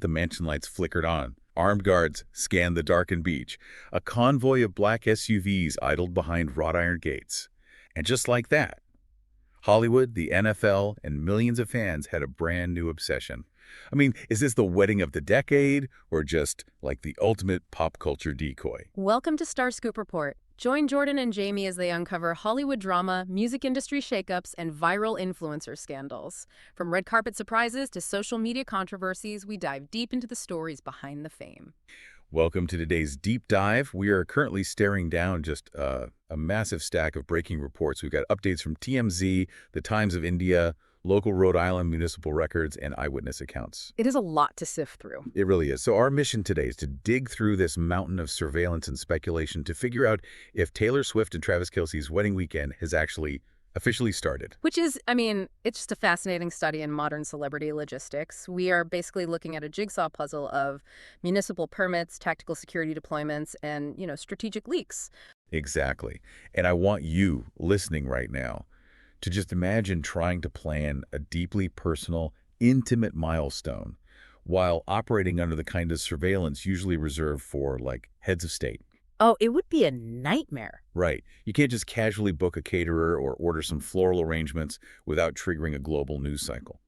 The mansion lights flickered on. Armed guards scanned the darkened beach. A convoy of black SUVs idled behind wrought iron gates. And just like that, Hollywood, the NFL, and millions of fans had a brand new obsession. I mean, is this the wedding of the decade, or just like the ultimate pop culture decoy? Welcome to Star Scoop Report. Join Jordan and Jamie as they uncover Hollywood drama, music industry shakeups, and viral influencer scandals. From red carpet surprises to social media controversies, we dive deep into the stories behind the fame. Welcome to today's deep dive. We are currently staring down just a massive stack of breaking reports. We've got updates from TMZ, the Times of India, local Rhode Island municipal records, and eyewitness accounts. It is a lot to sift through. It really is. So our mission today is to dig through this mountain of surveillance and speculation to figure out if Taylor Swift and Travis Kelce's wedding weekend has actually officially started. Which is, it's just a fascinating study in modern celebrity logistics. We are basically looking at a jigsaw puzzle of municipal permits, tactical security deployments, and, strategic leaks. Exactly. And I want you listening right now to just imagine trying to plan a deeply personal, intimate milestone while operating under the kind of surveillance usually reserved for, like, heads of state. Oh, it would be a nightmare. Right. You can't just casually book a caterer or order some floral arrangements without triggering a global news cycle.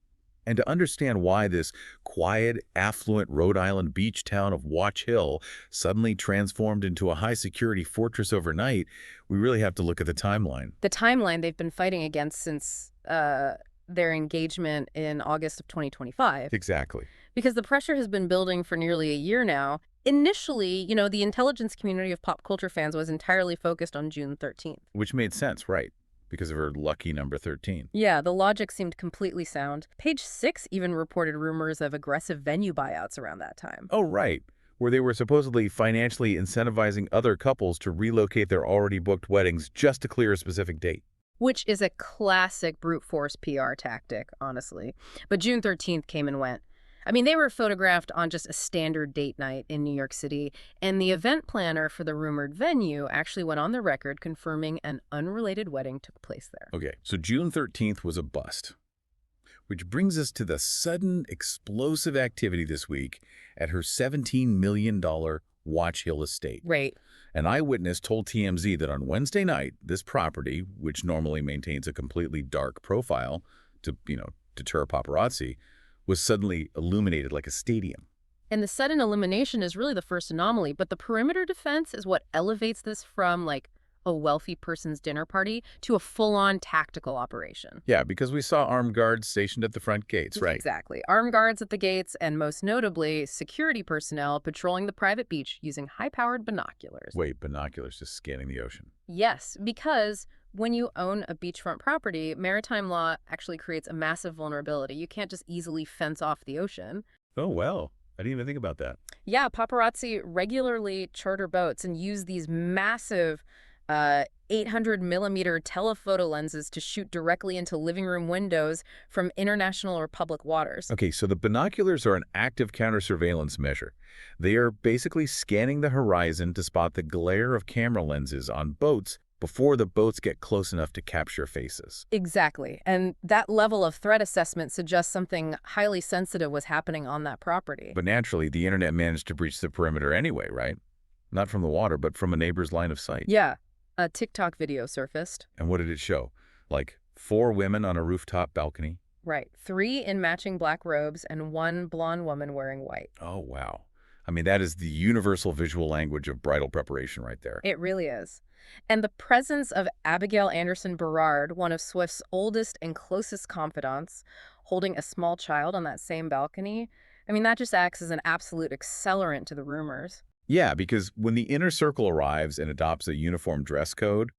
And to understand why this quiet, affluent Rhode Island beach town of Watch Hill suddenly transformed into a high-security fortress overnight, we really have to look at the timeline. The timeline they've been fighting against since their engagement in August of 2025. Exactly. Because the pressure has been building for nearly a year now. Initially, the intelligence community of pop culture fans was entirely focused on June 13th. Which made sense, right? Because of her lucky number 13. Yeah, the logic seemed completely sound. Page 6 even reported rumors of aggressive venue buyouts around that time. Oh, right. Where they were supposedly financially incentivizing other couples to relocate their already booked weddings just to clear a specific date. Which is a classic brute force PR tactic, honestly. But June 13th came and went. They were photographed on just a standard date night in New York City, and the event planner for the rumored venue actually went on the record confirming an unrelated wedding took place there. Okay, so June 13th was a bust. Which brings us to the sudden, explosive activity this week at her $17 million Watch Hill estate. Right. An eyewitness told TMZ that on Wednesday night, this property, which normally maintains a completely dark profile to, deter paparazzi, was suddenly illuminated like a stadium. And the sudden illumination is really the first anomaly, but the perimeter defense is what elevates this from, a wealthy person's dinner party to a full-on tactical operation. Yeah, because we saw armed guards stationed at the front gates, right? Exactly. Armed guards at the gates, and most notably, security personnel patrolling the private beach using high-powered binoculars. Wait, binoculars just scanning the ocean? Yes, because when you own a beachfront property, maritime law actually creates a massive vulnerability. You can't just easily fence off the ocean. Oh, well, I didn't even think about that. Yeah, paparazzi regularly charter boats and use these massive 800-millimeter telephoto lenses to shoot directly into living room windows from international or public waters. Okay, so the binoculars are an active counter-surveillance measure. They are basically scanning the horizon to spot the glare of camera lenses on boats before the boats get close enough to capture faces. Exactly. And that level of threat assessment suggests something highly sensitive was happening on that property. But naturally, the internet managed to breach the perimeter anyway, right? Not from the water, but from a neighbor's line of sight. Yeah. A TikTok video surfaced. And what did it show? Like 4 women on a rooftop balcony? Right. 3 in matching black robes and 1 blonde woman wearing white. Oh, wow. That is the universal visual language of bridal preparation right there. It really is. And the presence of Abigail Anderson, one of Swift's oldest and closest confidants, holding a small child on that same balcony, that just acts as an absolute accelerant to the rumors. Yeah, because when the inner circle arrives and adopts a uniform dress code,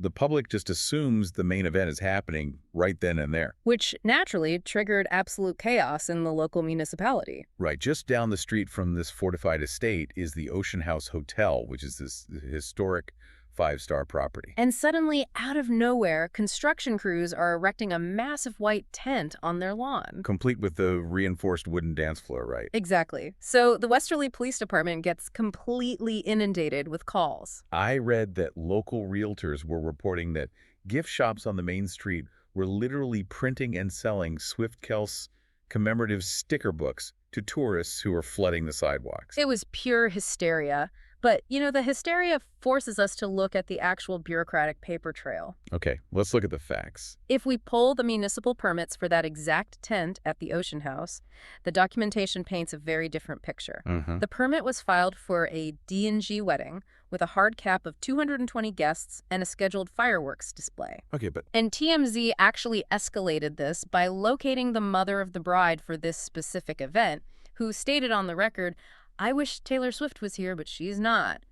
the public just assumes the main event is happening right then and there. Which naturally triggered absolute chaos in the local municipality. Right. Just down the street from this fortified estate is the Ocean House Hotel, which is this historic 5-star property. And suddenly, out of nowhere, construction crews are erecting a massive white tent on their lawn. Complete with the reinforced wooden dance floor, right? Exactly. So the Westerly Police Department gets completely inundated with calls. I read that local realtors were reporting that gift shops on the main street were literally printing and selling Swift Kelce commemorative sticker books to tourists who were flooding the sidewalks. It was pure hysteria. But, the hysteria forces us to look at the actual bureaucratic paper trail. Okay, let's look at the facts. If we pull the municipal permits for that exact tent at the Ocean House, the documentation paints a very different picture. The permit was filed for a D&G wedding with a hard cap of 220 guests and a scheduled fireworks display. Okay, but And TMZ actually escalated this by locating the mother of the bride for this specific event, who stated on the record, "I wish Taylor Swift was here, but she's not."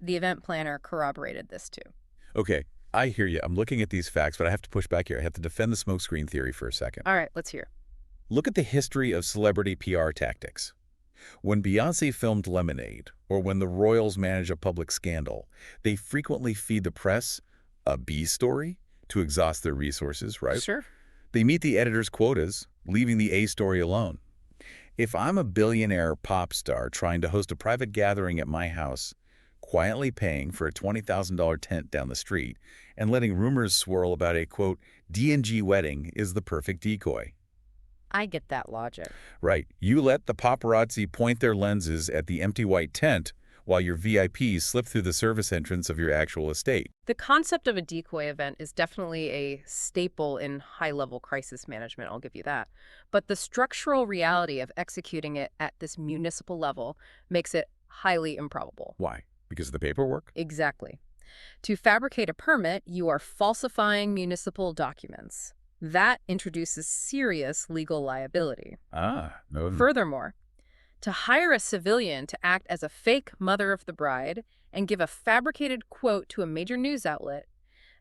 The event planner corroborated this too. okay, I hear you. I'm looking at these facts, but I have to push back here. I have to defend the smokescreen theory for a second. All right, let's hear. Look at the history of celebrity PR tactics. When Beyoncé filmed Lemonade, or when the royals manage a public scandal, they frequently feed the press a B story to exhaust their resources, right? Sure. They meet the editor's quotas, leaving the A story alone. If I'm a billionaire pop star trying to host a private gathering at my house, quietly paying for a $20,000 tent down the street, and letting rumors swirl about a, quote, D&G wedding is the perfect decoy. I get that logic. Right. You let the paparazzi point their lenses at the empty white tent while your VIPs slip through the service entrance of your actual estate. The concept of a decoy event is definitely a staple in high-level crisis management, I'll give you that. But the structural reality of executing it at this municipal level makes it highly improbable. Why? Because of the paperwork? Exactly. To fabricate a permit, you are falsifying municipal documents. That introduces serious legal liability. No. Furthermore, to hire a civilian to act as a fake mother of the bride and give a fabricated quote to a major news outlet,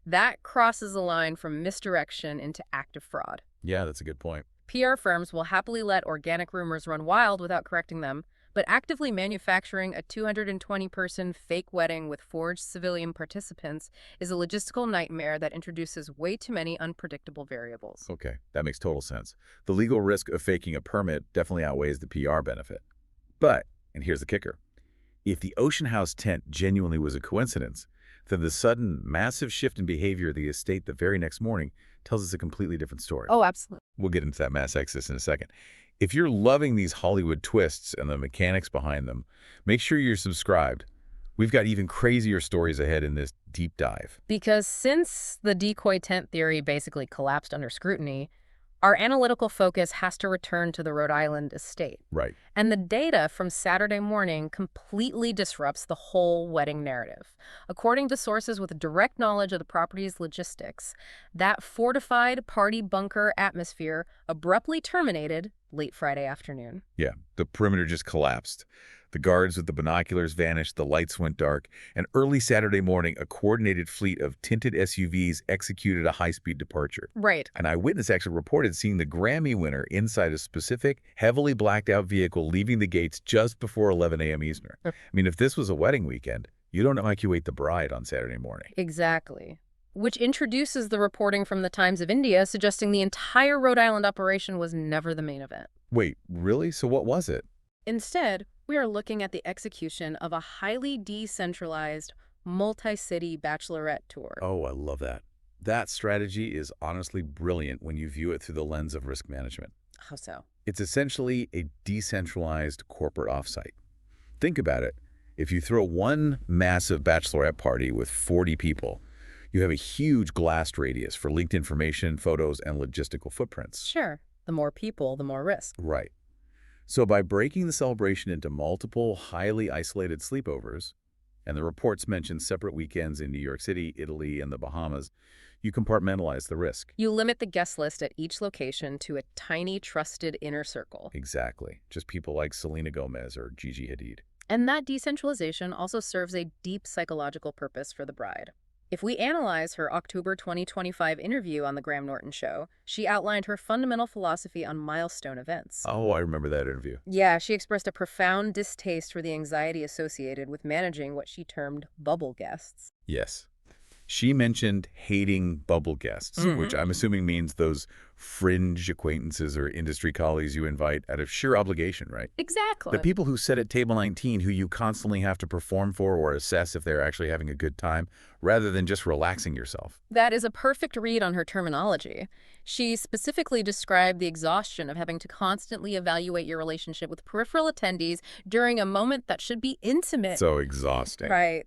that crosses a line from misdirection into active fraud. Yeah, that's a good point. PR firms will happily let organic rumors run wild without correcting them, but actively manufacturing a 220-person fake wedding with forged civilian participants is a logistical nightmare that introduces way too many unpredictable variables. Okay, that makes total sense. The legal risk of faking a permit definitely outweighs the PR benefit. But, and here's the kicker, if the Ocean House tent genuinely was a coincidence, then the sudden, massive shift in behavior of the estate the very next morning tells us a completely different story. Oh, absolutely. We'll get into that mass exodus in a second. If you're loving these Hollywood twists and the mechanics behind them, make sure you're subscribed. We've got even crazier stories ahead in this deep dive. Because since the decoy tent theory basically collapsed under scrutiny, our analytical focus has to return to the Rhode Island estate. Right. And the data from Saturday morning completely disrupts the whole wedding narrative. According to sources with direct knowledge of the property's logistics, that fortified party bunker atmosphere abruptly terminated late Friday afternoon. Yeah, the perimeter just collapsed. The guards with the binoculars vanished, the lights went dark, and early Saturday morning, a coordinated fleet of tinted SUVs executed a high-speed departure. Right. An eyewitness actually reported seeing the Grammy winner inside a specific, heavily blacked-out vehicle leaving the gates just before 11 a.m. Eastern. I mean, if this was a wedding weekend, you don't evacuate the bride on Saturday morning. Exactly. Which introduces the reporting from the Times of India suggesting the entire Rhode Island operation was never the main event. Wait, really? So what was it? Instead, we are looking at the execution of a highly decentralized, multi-city bachelorette tour. Oh, I love that. That strategy is honestly brilliant when you view it through the lens of risk management. How so? It's essentially a decentralized corporate offsite. Think about it. If you throw one massive bachelorette party with 40 people, you have a huge blast radius for leaked information, photos, and logistical footprints. Sure. The more people, the more risk. Right. So by breaking the celebration into multiple, highly isolated sleepovers, and the reports mention separate weekends in New York City, Italy, and the Bahamas, you compartmentalize the risk. You limit the guest list at each location to a tiny, trusted inner circle. Exactly. Just people like Selena Gomez or Gigi Hadid. And that decentralization also serves a deep psychological purpose for the bride. If we analyze her October 2025 interview on The Graham Norton Show, she outlined her fundamental philosophy on milestone events. Oh, I remember that interview. Yeah, she expressed a profound distaste for the anxiety associated with managing what she termed bubble guests. Yes. She mentioned hating bubble guests, which I'm assuming means those fringe acquaintances or industry colleagues you invite out of sheer obligation, right? Exactly. The people who sit at table 19 who you constantly have to perform for or assess if they're actually having a good time, rather than just relaxing yourself. That is a perfect read on her terminology. She specifically described the exhaustion of having to constantly evaluate your relationship with peripheral attendees during a moment that should be intimate. So exhausting. Right.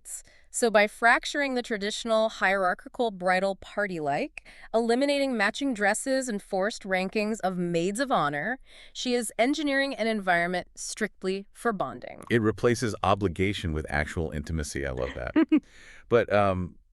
So by fracturing the traditional hierarchical bridal party-like, eliminating matching dresses and forced rankings of maids of honor, she is engineering an environment strictly for bonding. It replaces obligation with actual intimacy. I love that. But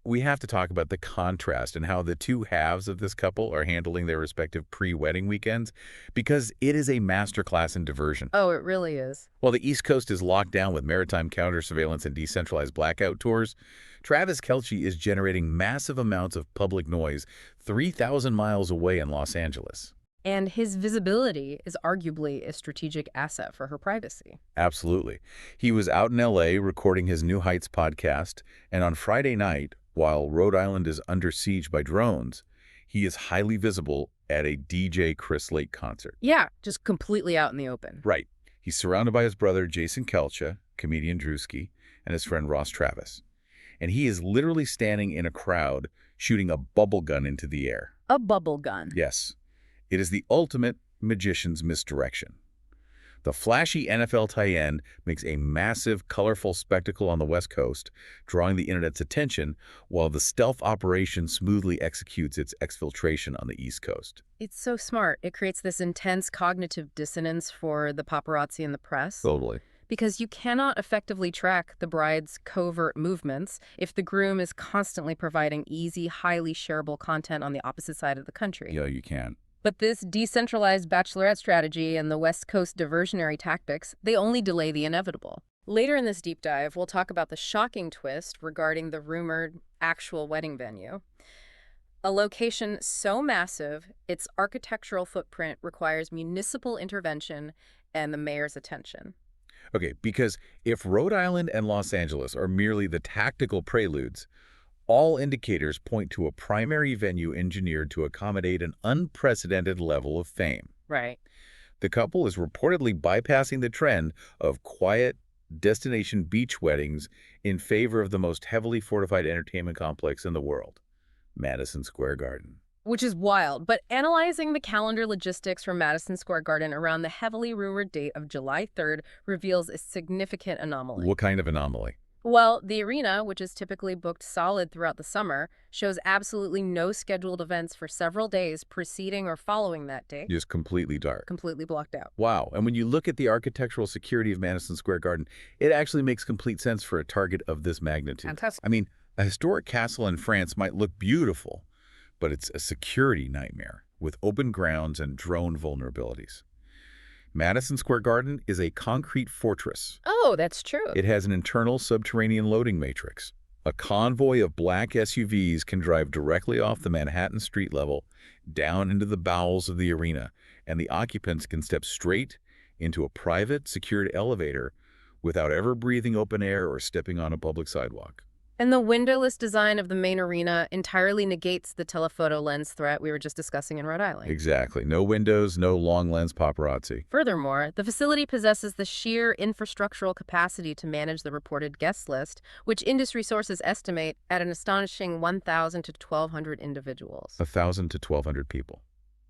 we have to talk about the contrast and how the two halves of this couple are handling their respective pre-wedding weekends, because it is a masterclass in diversion. Oh, it really is. While the East Coast is locked down with maritime counter-surveillance and decentralized blackout tours, Travis Kelce is generating massive amounts of public noise 3,000 miles away in Los Angeles. And his visibility is arguably a strategic asset for her privacy. Absolutely. He was out in L.A. recording his New Heights podcast, and on Friday night, while Rhode Island is under siege by drones, he is highly visible at a DJ Chris Lake concert. Yeah, just completely out in the open. Right. He's surrounded by his brother Jason Kelce, comedian Drewski, and his friend Ross Travis. And he is literally standing in a crowd shooting a bubble gun into the air. A bubble gun. Yes. It is the ultimate magician's misdirection. The flashy NFL tie-in makes a massive, colorful spectacle on the West Coast, drawing the internet's attention, while the stealth operation smoothly executes its exfiltration on the East Coast. It's so smart. It creates this intense cognitive dissonance for the paparazzi and the press. Totally. Because you cannot effectively track the bride's covert movements if the groom is constantly providing easy, highly shareable content on the opposite side of the country. Yeah, you can. But this decentralized bachelorette strategy and the West Coast diversionary tactics, they only delay the inevitable. Later in this deep dive, we'll talk about the shocking twist regarding the rumored actual wedding venue. A location so massive, its architectural footprint requires municipal intervention and the mayor's attention. Okay, because if Rhode Island and Los Angeles are merely the tactical preludes, all indicators point to a primary venue engineered to accommodate an unprecedented level of fame. Right. The couple is reportedly bypassing the trend of quiet destination beach weddings in favor of the most heavily fortified entertainment complex in the world, Madison Square Garden. Which is wild, but analyzing the calendar logistics for Madison Square Garden around the heavily rumored date of July 3rd reveals a significant anomaly. What kind of anomaly? Well, the arena, which is typically booked solid throughout the summer, shows absolutely no scheduled events for several days preceding or following that date. Just completely dark. Completely blocked out. Wow. And when you look at the architectural security of Madison Square Garden, it actually makes complete sense for a target of this magnitude. Fantastic. I mean, a historic castle in France might look beautiful, but it's a security nightmare with open grounds and drone vulnerabilities. Madison Square Garden is a concrete fortress. Oh, that's true. It has an internal subterranean loading matrix. A convoy of black SUVs can drive directly off the Manhattan street level down into the bowels of the arena, and the occupants can step straight into a private, secured elevator without ever breathing open air or stepping on a public sidewalk. And the windowless design of the main arena entirely negates the telephoto lens threat we were just discussing in Rhode Island. Exactly. No windows, no long lens paparazzi. Furthermore, the facility possesses the sheer infrastructural capacity to manage the reported guest list, which industry sources estimate at an astonishing 1,000 to 1,200 individuals. 1,000 to 1,200 people.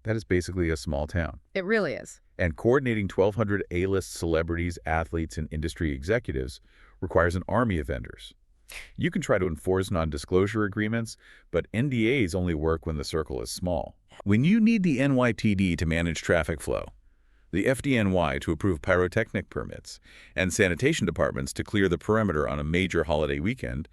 That is basically a small town. It really is. And coordinating 1,200 A-list celebrities, athletes, and industry executives requires an army of vendors. You can try to enforce non-disclosure agreements, but NDAs only work when the circle is small. When you need the NYPD to manage traffic flow, the FDNY to approve pyrotechnic permits, and sanitation departments to clear the perimeter on a major holiday weekend,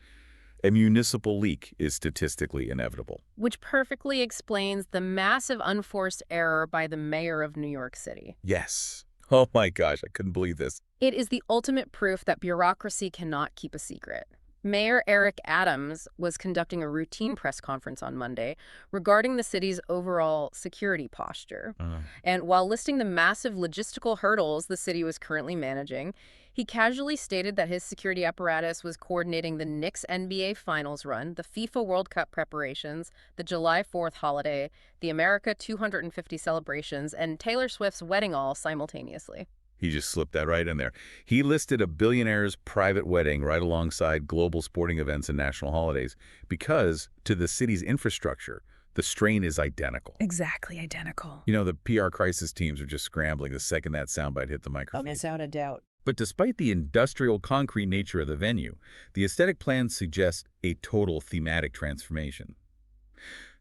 a municipal leak is statistically inevitable. Which perfectly explains the massive unforced error by the mayor of New York City. Yes. Oh my gosh, I couldn't believe this. It is the ultimate proof that bureaucracy cannot keep a secret. Mayor Eric Adams was conducting a routine press conference on Monday regarding the city's overall security posture. And while listing the massive logistical hurdles the city was currently managing, he casually stated that his security apparatus was coordinating the Knicks NBA Finals run, the FIFA World Cup preparations, the July 4th holiday, the America 250 celebrations, and Taylor Swift's wedding all simultaneously. He just slipped that right in there. He listed a billionaire's private wedding right alongside global sporting events and national holidays because, to the city's infrastructure, the strain is identical. Exactly identical. You know, the PR crisis teams are just scrambling the second that soundbite hit the microphone. Without a doubt. But despite the industrial concrete nature of the venue, the aesthetic plans suggest a total thematic transformation.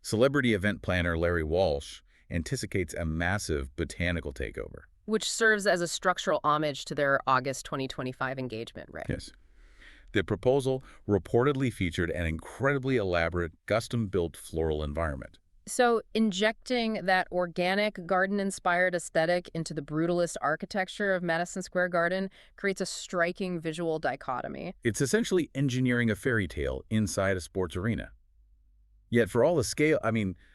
Celebrity event planner Larry Walsh anticipates a massive botanical takeover. Which serves as a structural homage to their August 2025 engagement, right? Yes. The proposal reportedly featured an incredibly elaborate, custom-built floral environment. So injecting that organic, garden-inspired aesthetic into the brutalist architecture of Madison Square Garden creates a striking visual dichotomy. It's essentially engineering a fairy tale inside a sports arena. Yet for all the scale,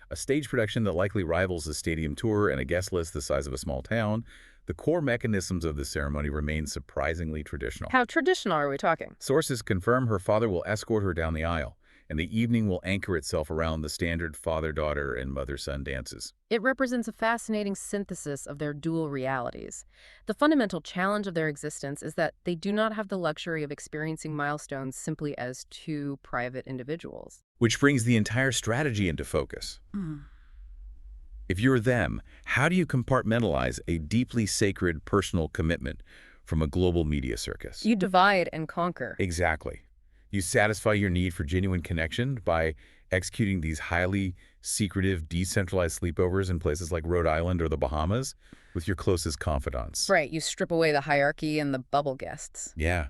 a stage production that likely rivals a stadium tour and a guest list the size of a small town, the core mechanisms of the ceremony remain surprisingly traditional. How traditional are we talking? Sources confirm her father will escort her down the aisle, and the evening will anchor itself around the standard father-daughter and mother-son dances. It represents a fascinating synthesis of their dual realities. The fundamental challenge of their existence is that they do not have the luxury of experiencing milestones simply as two private individuals. Which brings the entire strategy into focus. If you're them, how do you compartmentalize a deeply sacred personal commitment from a global media circus? You divide and conquer. Exactly. You satisfy your need for genuine connection by executing these highly secretive, decentralized sleepovers in places like Rhode Island or the Bahamas with your closest confidants. Right, you strip away the hierarchy and the bubble guests. Yeah.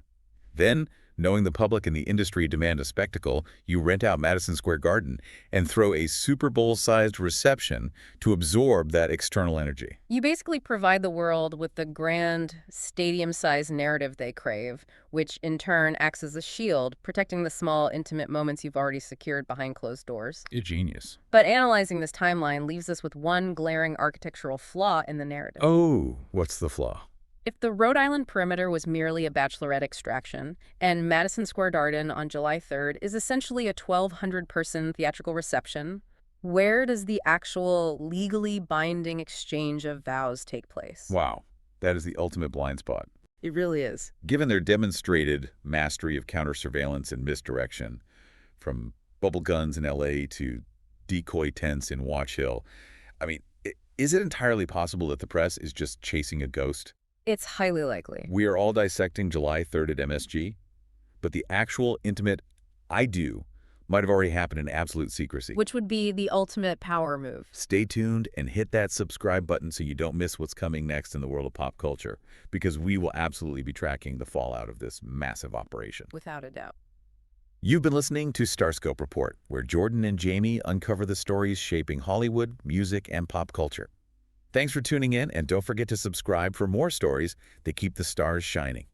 Then, knowing the public and the industry demand a spectacle, you rent out Madison Square Garden and throw a Super Bowl-sized reception to absorb that external energy. You basically provide the world with the grand, stadium-sized narrative they crave, which in turn acts as a shield, protecting the small, intimate moments you've already secured behind closed doors. You're genius. But analyzing this timeline leaves us with one glaring architectural flaw in the narrative. Oh, what's the flaw? If the Rhode Island perimeter was merely a Bachelorette extraction, and Madison Square Garden on July 3rd is essentially a 1,200-person theatrical reception, where does the actual legally binding exchange of vows take place? Wow, that is the ultimate blind spot. It really is. Given their demonstrated mastery of counter-surveillance and misdirection, from bubble guns in L.A. to decoy tents in Watch Hill, is it entirely possible that the press is just chasing a ghost? It's highly likely. We are all dissecting July 3rd at MSG, but the actual intimate I do might have already happened in absolute secrecy. Which would be the ultimate power move. Stay tuned and hit that subscribe button so you don't miss what's coming next in the world of pop culture, because we will absolutely be tracking the fallout of this massive operation. Without a doubt. You've been listening to Starscope Report, where Jordan and Jamie uncover the stories shaping Hollywood, music, and pop culture. Thanks for tuning in, and don't forget to subscribe for more stories that keep the stars shining.